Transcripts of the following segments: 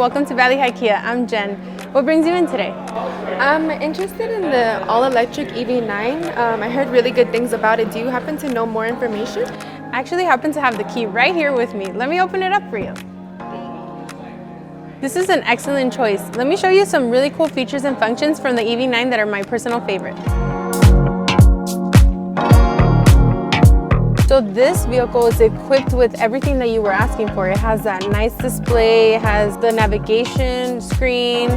welcome to Valley High Kia. I'm Jen. What brings you in today? I'm interested in the all-electric EV9. I heard really good things about it. Do you happen to know more information? I actually happen to have the key right here with me. Let me open it up for you. This is an excellent choice. Let me show you some really cool features and functions from the EV9 that are my personal favorite. So this vehicle is equipped with everything that you were asking for. It has that nice display, it has the navigation screen.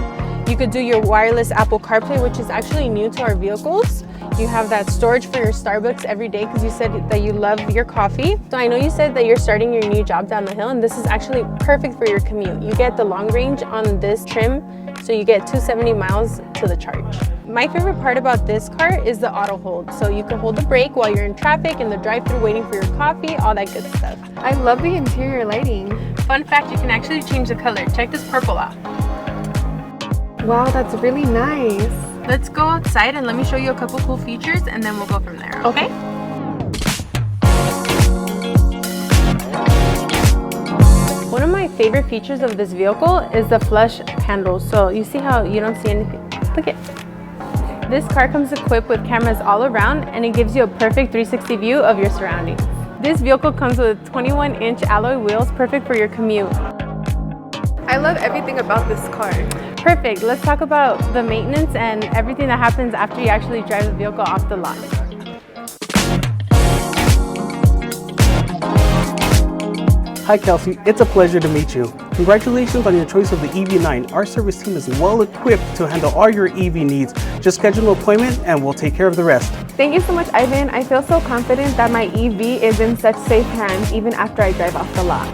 You could do your wireless Apple CarPlay, which is actually new to our vehicles. You have that storage for your Starbucks every day because you said that you love your coffee. So I know you said that you're starting your new job down the hill, and this is actually perfect for your commute. You get the long range on this trim, so you get 270 miles to the charge. My favorite part about this car is the auto hold. So you can hold the brake while you're in traffic, in the drive-thru waiting for your coffee, all that good stuff. I love the interior lighting. Fun fact, you can actually change the color. Check this purple out. Wow, that's really nice. Let's go outside and let me show you a couple cool features and then we'll go from there, okay? One of my favorite features of this vehicle is the flush handles. So you see how you don't see anything? Look at this car comes equipped with cameras all around and it gives you a perfect 360 view of your surroundings. This vehicle comes with 21-inch alloy wheels, perfect for your commute. I love everything about this car. Perfect. Let's talk about the maintenance and everything that happens after you actually drive the vehicle off the lot. Hi Kelsey, it's a pleasure to meet you. Congratulations on your choice of the EV9. Our service team is well equipped to handle all your EV needs. Just schedule an appointment and we'll take care of the rest. Thank you so much, Ivan. I feel so confident that my EV is in such safe hands even after I drive off the lot.